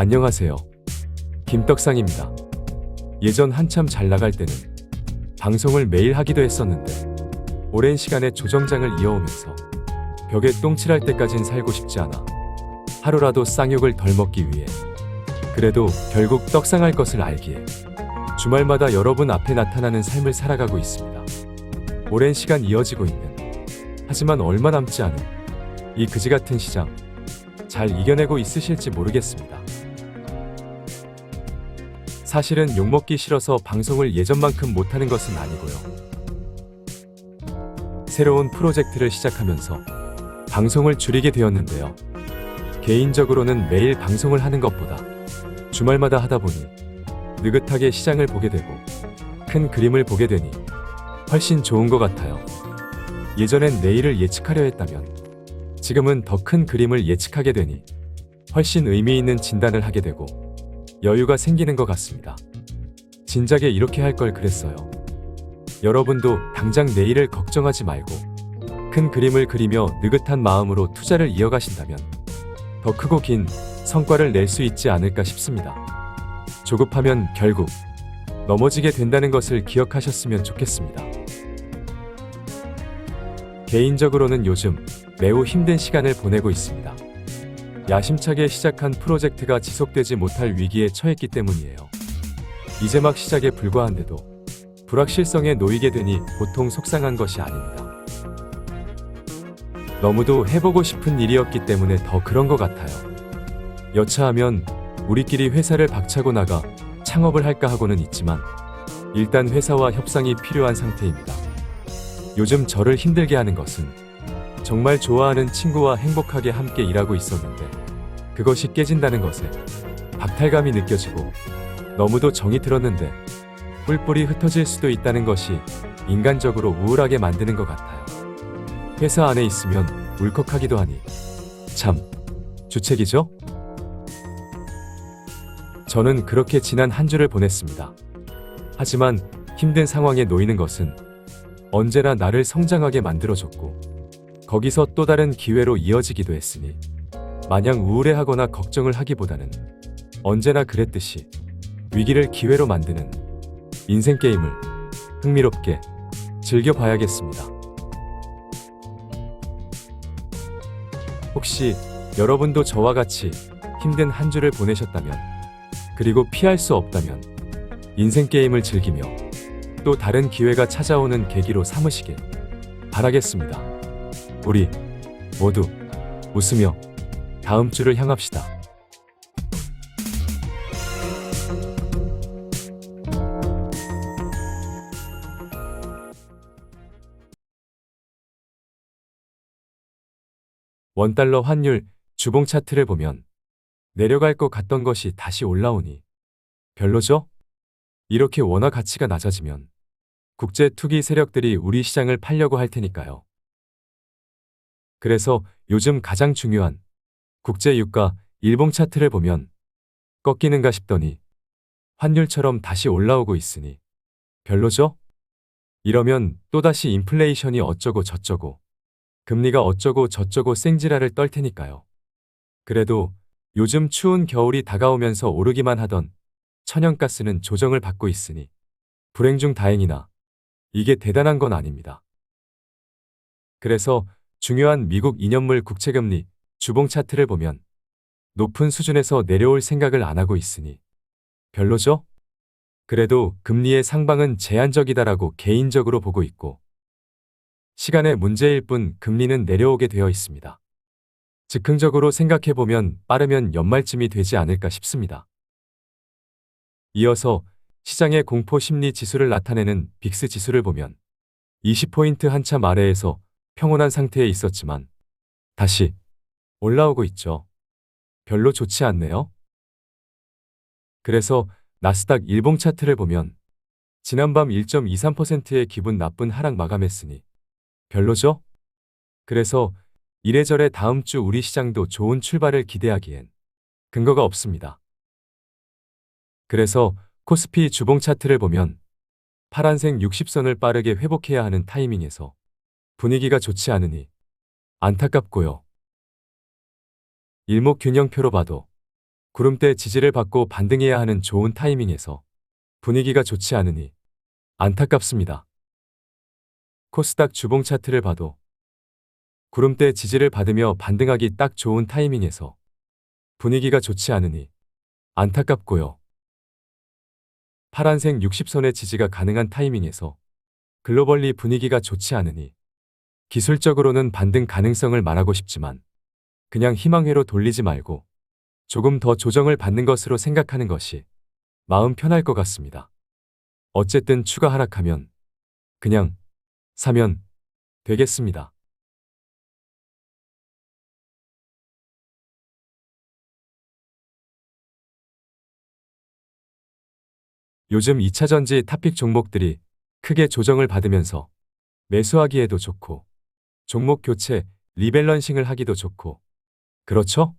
안녕하세요. 김떡상입니다. 예전 한참 잘 나갈 때는 방송을 매일 하기도 했었는데 오랜 시간의 조정장을 이어오면서 벽에 똥칠할 때까진 살고 싶지 않아 하루라도 쌍욕을 덜 먹기 위해 그래도 결국 떡상할 것을 알기에 주말마다 여러분 앞에 나타나는 삶을 살아가고 있습니다. 오랜 시간 이어지고 있는 하지만 얼마 남지 않은 이 그지 같은 시장 잘 이겨내고 있으실지 모르겠습니다. 사실은 욕먹기 싫어서 방송을 예전만큼 못하는 것은 아니고요. 새로운 프로젝트를 시작하면서 방송을 줄이게 되었는데요. 개인적으로는 매일 방송을 하는 것보다 주말마다 하다 보니 느긋하게 시장을 보게 되고 큰 그림을 보게 되니 훨씬 좋은 것 같아요. 예전엔 내일을 예측하려 했다면 지금은 더 큰 그림을 예측하게 되니 훨씬 의미 있는 진단을 하게 되고 여유가 생기는 것 같습니다. 진작에 이렇게 할 걸 그랬어요. 여러분도 당장 내일을 걱정하지 말고 큰 그림을 그리며 느긋한 마음으로 투자를 이어가신다면 더 크고 긴 성과를 낼 수 있지 않을까 싶습니다. 조급하면 결국 넘어지게 된다는 것을 기억하셨으면 좋겠습니다. 개인적으로는 요즘 매우 힘든 시간을 보내고 있습니다. 야심차게 시작한 프로젝트가 지속되지 못할 위기에 처했기 때문이에요. 이제 막 시작에 불과한데도 불확실성에 놓이게 되니 보통 속상한 것이 아닙니다. 너무도 해보고 싶은 일이었기 때문에 더 그런 것 같아요. 여차하면 우리끼리 회사를 박차고 나가 창업을 할까 하고는 있지만 일단 회사와 협상이 필요한 상태입니다. 요즘 저를 힘들게 하는 것은 정말 좋아하는 친구와 행복하게 함께 일하고 있었는데 그것이 깨진다는 것에 박탈감이 느껴지고 너무도 정이 들었는데 뿔뿔이 흩어질 수도 있다는 것이 인간적으로 우울하게 만드는 것 같아요. 회사 안에 있으면 울컥하기도 하니 참 주책이죠? 저는 그렇게 지난 한 주를 보냈습니다. 하지만 힘든 상황에 놓이는 것은 언제나 나를 성장하게 만들어줬고 거기서 또 다른 기회로 이어지기도 했으니 마냥 우울해하거나 걱정을 하기보다는 언제나 그랬듯이 위기를 기회로 만드는 인생 게임을 흥미롭게 즐겨봐야겠습니다. 혹시 여러분도 저와 같이 힘든 한 주를 보내셨다면 그리고 피할 수 없다면 인생 게임을 즐기며 또 다른 기회가 찾아오는 계기로 삼으시길 바라겠습니다. 우리 모두 웃으며 다음 주를 향합시다. 원달러 환율 주봉 차트를 보면 내려갈 것 같던 것이 다시 올라오니 별로죠? 이렇게 원화 가치가 낮아지면 국제 투기 세력들이 우리 시장을 팔려고 할 테니까요. 그래서 요즘 가장 중요한 국제 유가 일봉 차트를 보면 꺾이는가 싶더니 환율처럼 다시 올라오고 있으니 별로죠? 이러면 또다시 인플레이션이 어쩌고 저쩌고 금리가 어쩌고 저쩌고 생지랄을 떨 테니까요. 그래도 요즘 추운 겨울이 다가오면서 오르기만 하던 천연가스는 조정을 받고 있으니 불행 중 다행이나 이게 대단한 건 아닙니다. 그래서 중요한 미국 2년물 국채금리 주봉 차트를 보면 높은 수준에서 내려올 생각을 안 하고 있으니 별로죠? 그래도 금리의 상방은 제한적이다라고 개인적으로 보고 있고 시간의 문제일 뿐 금리는 내려오게 되어 있습니다. 즉흥적으로 생각해보면 빠르면 연말쯤이 되지 않을까 싶습니다. 이어서 시장의 공포 심리 지수를 나타내는 빅스 지수를 보면 20포인트 한참 아래에서 평온한 상태에 있었지만 다시 올라오고 있죠. 별로 좋지 않네요. 그래서 나스닥 일봉 차트를 보면 지난밤 1.23%의 기분 나쁜 하락 마감했으니 별로죠? 그래서 이래저래 다음 주 우리 시장도 좋은 출발을 기대하기엔 근거가 없습니다. 그래서 코스피 주봉 차트를 보면 파란색 60선을 빠르게 회복해야 하는 타이밍에서 분위기가 좋지 않으니 안타깝고요. 일목균형표로 봐도 구름대 지지를 받고 반등해야 하는 좋은 타이밍에서 분위기가 좋지 않으니 안타깝습니다. 코스닥 주봉 차트를 봐도 구름대 지지를 받으며 반등하기 딱 좋은 타이밍에서 분위기가 좋지 않으니 안타깝고요. 파란색 60선의 지지가 가능한 타이밍에서 글로벌리 분위기가 좋지 않으니 기술적으로는 반등 가능성을 말하고 싶지만 그냥 희망회로 돌리지 말고 조금 더 조정을 받는 것으로 생각하는 것이 마음 편할 것 같습니다. 어쨌든 추가 하락하면 그냥 사면 되겠습니다. 요즘 2차전지 탑픽 종목들이 크게 조정을 받으면서 매수하기에도 좋고 종목 교체, 리밸런싱을 하기도 좋고 그렇죠?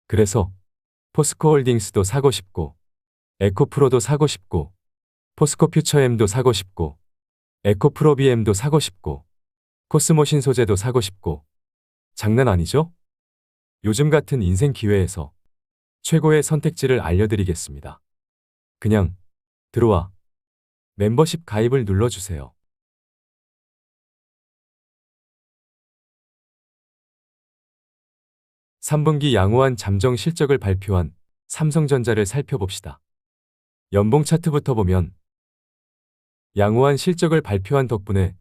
그래서 포스코홀딩스도 사고 싶고 에코프로도 사고 싶고 포스코퓨처엠도 사고 싶고 에코프로비엠도 사고 싶고 코스모신소재도 사고 싶고 장난 아니죠? 요즘 같은 인생 기회에서 최고의 선택지를 알려드리겠습니다. 그냥 들어와 멤버십 가입을 눌러주세요. 3분기 양호한 잠정 실적을 발표한 삼성전자를 살펴봅시다. 연봉 차트부터 보면 양호한 실적을 발표한 덕분에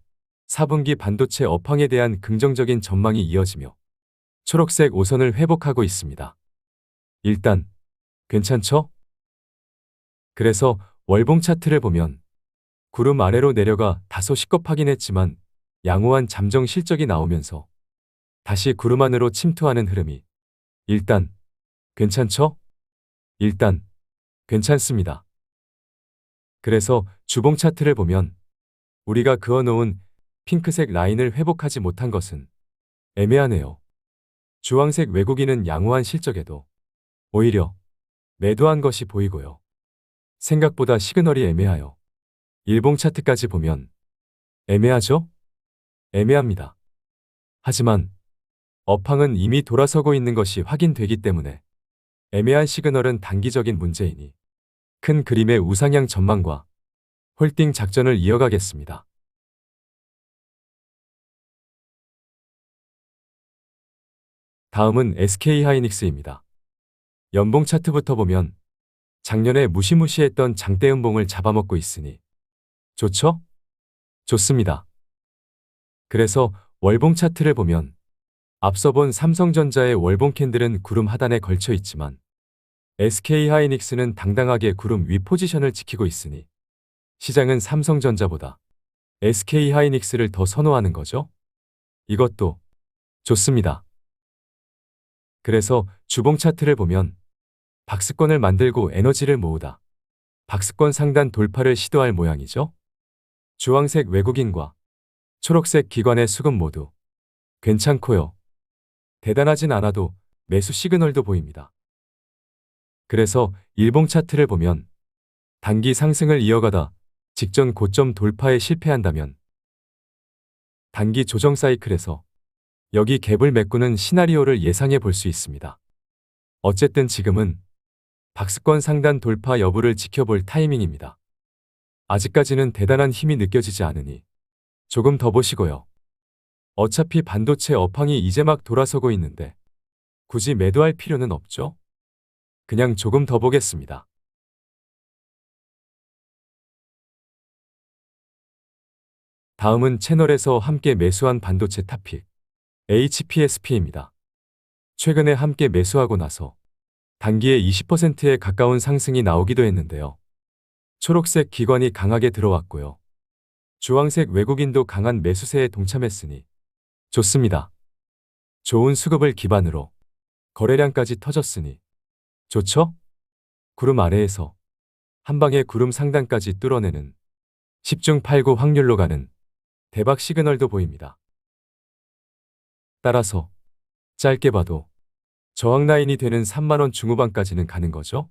4분기 반도체 업황에 대한 긍정적인 전망이 이어지며 초록색 5선을 회복하고 있습니다. 일단 괜찮죠? 그래서 월봉 차트를 보면 구름 아래로 내려가 다소 시겁하긴 했지만 양호한 잠정 실적이 나오면서 다시 구름 안으로 침투하는 흐름이 일단 괜찮죠? 일단 괜찮습니다. 그래서 주봉 차트를 보면 우리가 그어놓은 핑크색 라인을 회복하지 못한 것은 애매하네요. 주황색 외국인은 양호한 실적에도 오히려 매도한 것이 보이고요. 생각보다 시그널이 애매하여 일봉 차트까지 보면 애매하죠? 애매합니다. 하지만 업황은 이미 돌아서고 있는 것이 확인되기 때문에 애매한 시그널은 단기적인 문제이니 큰 그림의 우상향 전망과 홀딩 작전을 이어가겠습니다. 다음은 SK하이닉스입니다. 연봉 차트부터 보면 작년에 무시무시했던 장대음봉을 잡아먹고 있으니 좋죠? 좋습니다. 그래서 월봉 차트를 보면 앞서 본 삼성전자의 월봉 캔들은 구름 하단에 걸쳐 있지만 SK하이닉스는 당당하게 구름 위 포지션을 지키고 있으니 시장은 삼성전자보다 SK하이닉스를 더 선호하는 거죠? 이것도 좋습니다. 그래서 주봉 차트를 보면 박스권을 만들고 에너지를 모으다 박스권 상단 돌파를 시도할 모양이죠? 주황색 외국인과 초록색 기관의 수급 모두 괜찮고요. 대단하진 않아도 매수 시그널도 보입니다. 그래서 일봉 차트를 보면 단기 상승을 이어가다 직전 고점 돌파에 실패한다면 단기 조정 사이클에서 여기 갭을 메꾸는 시나리오를 예상해 볼 수 있습니다. 어쨌든 지금은 박스권 상단 돌파 여부를 지켜볼 타이밍입니다. 아직까지는 대단한 힘이 느껴지지 않으니 조금 더 보시고요. 어차피 반도체 업황이 이제 막 돌아서고 있는데 굳이 매도할 필요는 없죠? 그냥 조금 더 보겠습니다. 다음은 채널에서 함께 매수한 반도체 탑픽 HPSP입니다. 최근에 함께 매수하고 나서 단기에 20%에 가까운 상승이 나오기도 했는데요. 초록색 기관이 강하게 들어왔고요. 주황색 외국인도 강한 매수세에 동참했으니 좋습니다. 좋은 수급을 기반으로 거래량까지 터졌으니 좋죠? 구름 아래에서 한방에 구름 상단까지 뚫어내는 10중 8구 확률로 가는 대박 시그널도 보입니다. 따라서 짧게 봐도 저항 라인이 되는 3만원 중후반까지는 가는 거죠?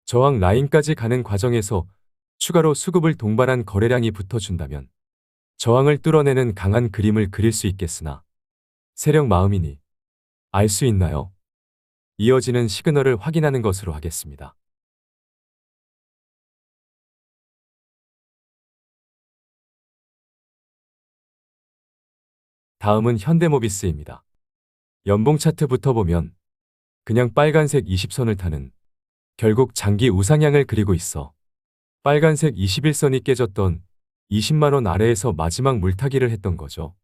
저항 라인까지 가는 과정에서 추가로 수급을 동반한 거래량이 붙어준다면 저항을 뚫어내는 강한 그림을 그릴 수 있겠으나 세력 마음이니 알 수 있나요? 이어지는 시그널을 확인하는 것으로 하겠습니다. 다음은 현대모비스입니다. 연봉 차트부터 보면 그냥 빨간색 20선을 타는 결국 장기 우상향을 그리고 있어. 빨간색 21선이 깨졌던 20만 원 아래에서 마지막 물타기를 했던 거죠.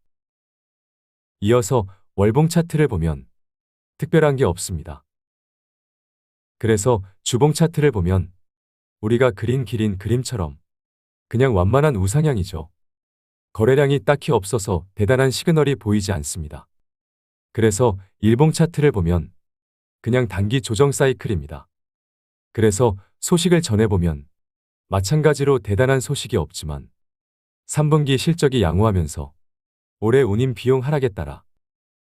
이어서 월봉 차트를 보면 특별한 게 없습니다. 그래서 주봉 차트를 보면 우리가 그린 길인 그림처럼 그냥 완만한 우상향이죠. 거래량이 딱히 없어서 대단한 시그널이 보이지 않습니다. 그래서 일봉 차트를 보면 그냥 단기 조정 사이클입니다. 그래서 소식을 전해보면 마찬가지로 대단한 소식이 없지만 3분기 실적이 양호하면서 올해 운임 비용 하락에 따라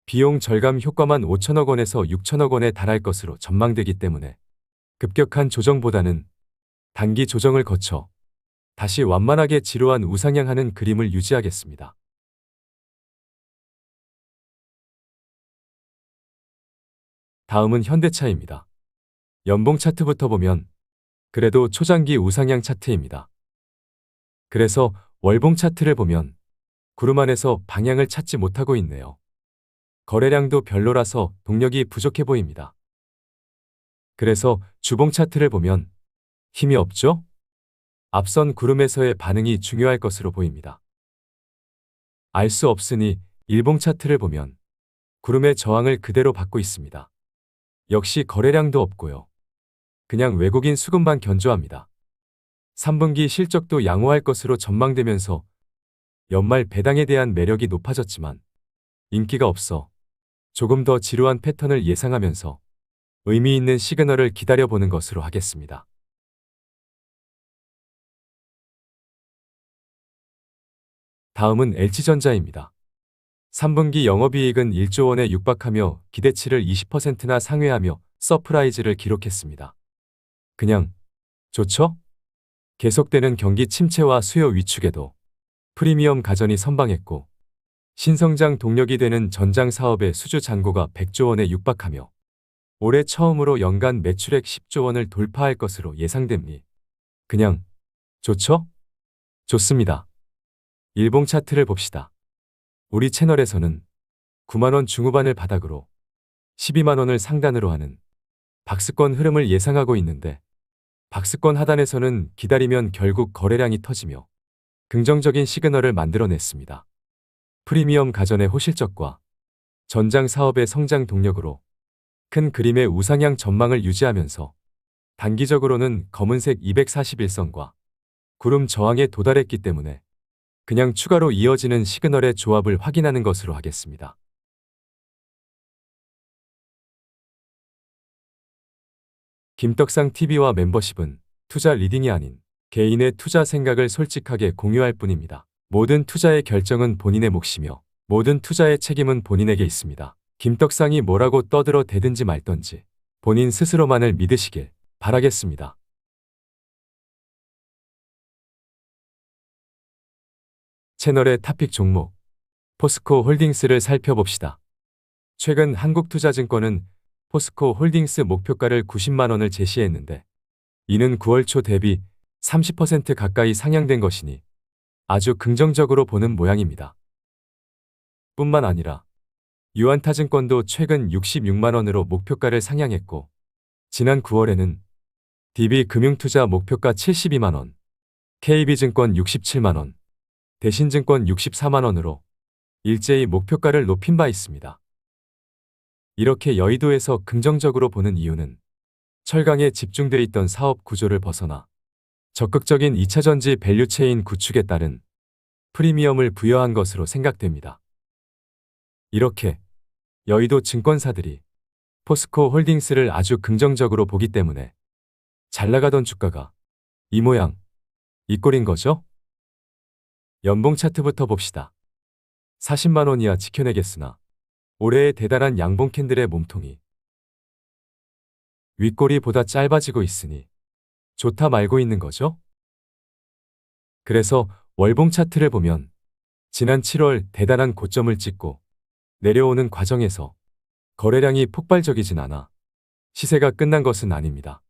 비용 절감 효과만 5천억 원에서 6천억 원에 달할 것으로 전망되기 때문에 급격한 조정보다는 단기 조정을 거쳐 다시 완만하게 지루한 우상향하는 그림을 유지하겠습니다. 다음은 현대차입니다. 연봉 차트부터 보면 그래도 초장기 우상향 차트입니다. 그래서 월봉 차트를 보면 구름 안에서 방향을 찾지 못하고 있네요. 거래량도 별로라서 동력이 부족해 보입니다. 그래서 주봉 차트를 보면 힘이 없죠? 앞선 구름에서의 반응이 중요할 것으로 보입니다. 알 수 없으니 일봉 차트를 보면 구름의 저항을 그대로 받고 있습니다. 역시 거래량도 없고요. 그냥 외국인 수급만 견조합니다. 3분기 실적도 양호할 것으로 전망되면서 연말 배당에 대한 매력이 높아졌지만 인기가 없어 조금 더 지루한 패턴을 예상하면서 의미 있는 시그널을 기다려보는 것으로 하겠습니다. 다음은 LG전자입니다. 3분기 영업이익은 1조 원에 육박하며 기대치를 20%나 상회하며 서프라이즈를 기록했습니다. 그냥 좋죠? 계속되는 경기 침체와 수요 위축에도 프리미엄 가전이 선방했고 신성장 동력이 되는 전장 사업의 수주 잔고가 100조 원에 육박하며 올해 처음으로 연간 매출액 10조 원을 돌파할 것으로 예상됩니. 그냥 좋죠? 좋습니다. 일봉 차트를 봅시다. 우리 채널에서는 9만 원 중후반을 바닥으로 12만 원을 상단으로 하는 박스권 흐름을 예상하고 있는데 박스권 하단에서는 기다리면 결국 거래량이 터지며 긍정적인 시그널을 만들어냈습니다. 프리미엄 가전의 호실적과 전장 사업의 성장 동력으로 큰 그림의 우상향 전망을 유지하면서 단기적으로는 검은색 241선과 구름 저항에 도달했기 때문에 그냥 추가로 이어지는 시그널의 조합을 확인하는 것으로 하겠습니다. 김떡상 TV와 멤버십은 투자 리딩이 아닌 개인의 투자 생각을 솔직하게 공유할 뿐입니다. 모든 투자의 결정은 본인의 몫이며 모든 투자의 책임은 본인에게 있습니다. 김떡상이 뭐라고 떠들어 대든지 말던지 본인 스스로만을 믿으시길 바라겠습니다. 채널의 타픽 종목 포스코 홀딩스를 살펴봅시다. 최근 한국투자증권은 포스코 홀딩스 목표가를 90만 원을 제시했는데 이는 9월 초 대비 30% 가까이 상향된 것이니 아주 긍정적으로 보는 모양입니다. 뿐만 아니라 유한타증권도 최근 66만 원으로 목표가를 상향했고 지난 9월에는 DB금융투자 목표가 72만 원, KB증권 67만 원, 대신증권 64만 원으로 일제히 목표가를 높인 바 있습니다. 이렇게 여의도에서 긍정적으로 보는 이유는 철강에 집중돼 있던 사업 구조를 벗어나 적극적인 2차전지 밸류체인 구축에 따른 프리미엄을 부여한 것으로 생각됩니다. 이렇게 여의도 증권사들이 포스코 홀딩스를 아주 긍정적으로 보기 때문에 잘 나가던 주가가 이 모양, 이 꼴인 거죠? 연봉 차트부터 봅시다. 40만 원 이하 지켜내겠으나 올해의 대단한 양봉 캔들의 몸통이 윗꼬리 보다 짧아지고 있으니 좋다 말고 있는 거죠? 그래서 월봉 차트를 보면 지난 7월 대단한 고점을 찍고 내려오는 과정에서 거래량이 폭발적이진 않아 시세가 끝난 것은 아닙니다.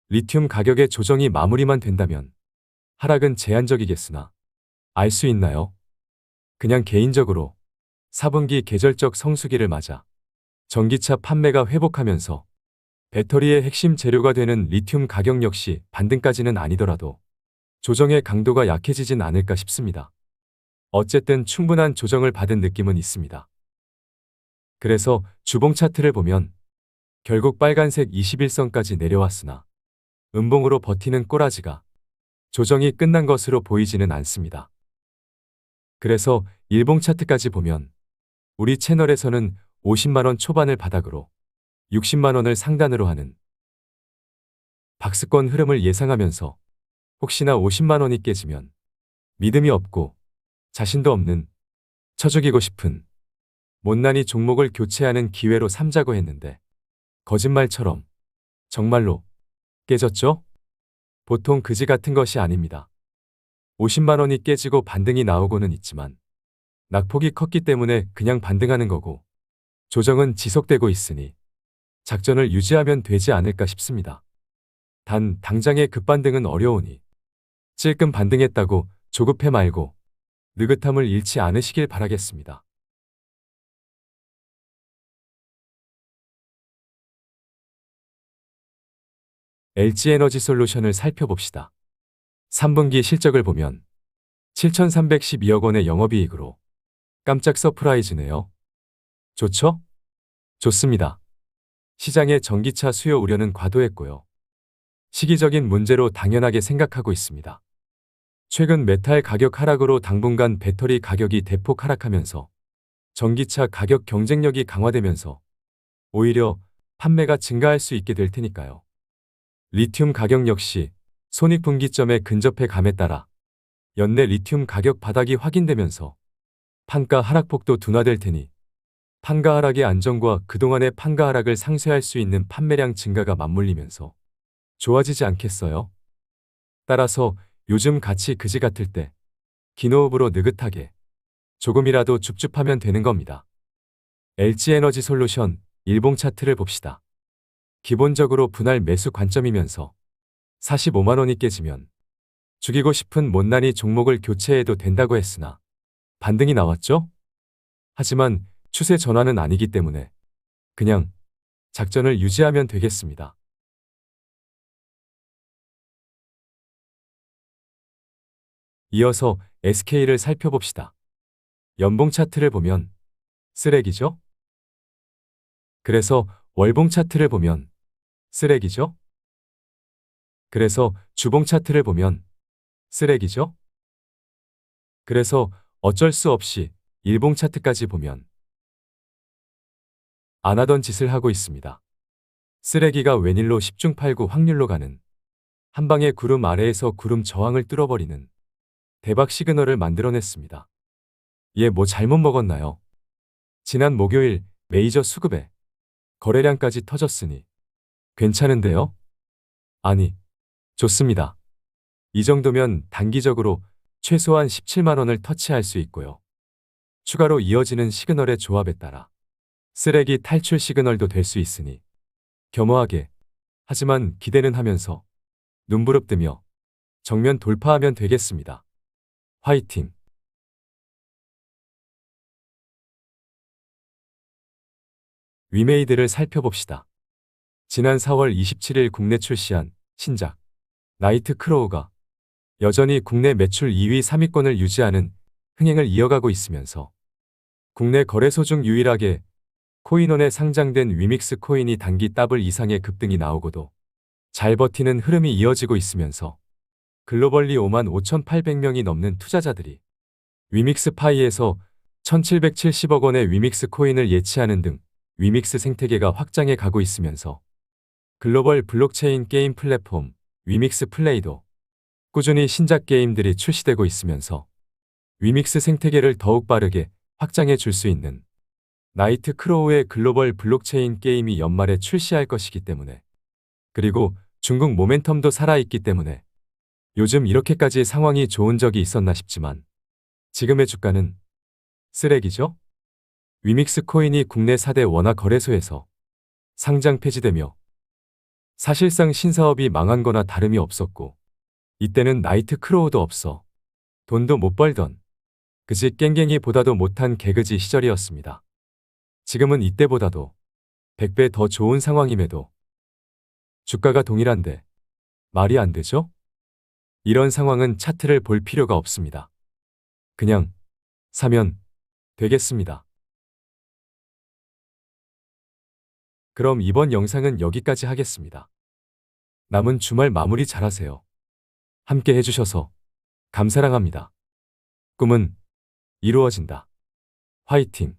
리튬 가격의 조정이 마무리만 된다면 하락은 제한적이겠으나 알 수 있나요? 그냥 개인적으로 4분기 계절적 성수기를 맞아 전기차 판매가 회복하면서 배터리의 핵심 재료가 되는 리튬 가격 역시 반등까지는 아니더라도 조정의 강도가 약해지진 않을까 싶습니다. 어쨌든 충분한 조정을 받은 느낌은 있습니다. 그래서 주봉 차트를 보면 결국 빨간색 21선까지 내려왔으나 음봉으로 버티는 꼬라지가 조정이 끝난 것으로 보이지는 않습니다. 그래서 일봉 차트까지 보면 우리 채널에서는 50만원 초반을 바닥으로 60만원을 상단으로 하는 박스권 흐름을 예상하면서 혹시나 50만원이 깨지면 믿음이 없고 자신도 없는 쳐죽이고 싶은 못난이 종목을 교체하는 기회로 삼자고 했는데 거짓말처럼 정말로 깨졌죠? 보통 그지 같은 것이 아닙니다. 50만원이 깨지고 반등이 나오고는 있지만 낙폭이 컸기 때문에 그냥 반등하는 거고 조정은 지속되고 있으니 작전을 유지하면 되지 않을까 싶습니다. 단 당장의 급반등은 어려우니 찔끔 반등했다고 조급해 말고 느긋함을 잃지 않으시길 바라겠습니다. LG에너지솔루션을 살펴봅시다. 3분기 실적을 보면 7,312억 원의 영업이익으로 깜짝 서프라이즈네요. 좋죠? 좋습니다. 시장의 전기차 수요 우려는 과도했고요. 시기적인 문제로 당연하게 생각하고 있습니다. 최근 메탈 가격 하락으로 당분간 배터리 가격이 대폭 하락하면서 전기차 가격 경쟁력이 강화되면서 오히려 판매가 증가할 수 있게 될 테니까요. 리튬 가격 역시 손익분기점에 근접해 감에 따라 연내 리튬 가격 바닥이 확인되면서 판가 하락폭도 둔화될 테니 판가 하락의 안정과 그동안의 판가 하락을 상쇄할 수 있는 판매량 증가가 맞물리면서 좋아지지 않겠어요? 따라서 요즘 같이 그지 같을 때 기노흡으로 느긋하게 조금이라도 줍줍하면 되는 겁니다. LG에너지솔루션 일봉 차트를 봅시다. 기본적으로 분할 매수 관점이면서 45만원이 깨지면 죽이고 싶은 못난이 종목을 교체해도 된다고 했으나 반등이 나왔죠? 하지만 추세 전환은 아니기 때문에 그냥 작전을 유지하면 되겠습니다. 이어서 SK를 살펴봅시다. 연봉 차트를 보면 쓰레기죠? 그래서 월봉 차트를 보면 쓰레기죠? 그래서 주봉 차트를 보면 쓰레기죠? 그래서 어쩔 수 없이 일봉 차트까지 보면 안 하던 짓을 하고 있습니다. 쓰레기가 웬일로 10중 8구 확률로 가는 한방의 구름 아래에서 구름 저항을 뚫어버리는 대박 시그널을 만들어냈습니다. 얘 뭐 잘못 먹었나요? 지난 목요일 메이저 수급에 거래량까지 터졌으니 괜찮은데요? 아니, 좋습니다. 이 정도면 단기적으로 최소한 17만원을 터치할 수 있고요. 추가로 이어지는 시그널의 조합에 따라 쓰레기 탈출 시그널도 될 수 있으니 겸허하게 하지만 기대는 하면서 눈부릅뜨며 정면 돌파하면 되겠습니다. 화이팅! 위메이드를 살펴봅시다. 지난 4월 27일 국내 출시한 신작 나이트 크로우가 여전히 국내 매출 2위 3위권을 유지하는 흥행을 이어가고 있으면서 국내 거래소 중 유일하게 코인원에 상장된 위믹스 코인이 단기 더블 이상의 급등이 나오고도 잘 버티는 흐름이 이어지고 있으면서 글로벌리 55,800명이 넘는 투자자들이 위믹스 파이에서 1,770억 원의 위믹스 코인을 예치하는 등 위믹스 생태계가 확장해 가고 있으면서 글로벌 블록체인 게임 플랫폼 위믹스 플레이도 꾸준히 신작 게임들이 출시되고 있으면서 위믹스 생태계를 더욱 빠르게 확장해 줄 수 있는 나이트 크로우의 글로벌 블록체인 게임이 연말에 출시할 것이기 때문에 그리고 중국 모멘텀도 살아있기 때문에 요즘 이렇게까지 상황이 좋은 적이 있었나 싶지만 지금의 주가는 쓰레기죠? 위믹스 코인이 국내 4대 원화 거래소에서 상장 폐지되며 사실상 신사업이 망한 거나 다름이 없었고, 이때는 나이트 크로우도 없어 돈도 못 벌던 그지 깽깽이보다도 못한 개그지 시절이었습니다. 지금은 이때보다도 100배 더 좋은 상황임에도 주가가 동일한데 말이 안 되죠? 이런 상황은 차트를 볼 필요가 없습니다. 그냥 사면 되겠습니다. 그럼 이번 영상은 여기까지 하겠습니다. 남은 주말 마무리 잘하세요. 함께 해주셔서 감사합니다. 꿈은 이루어진다. 화이팅!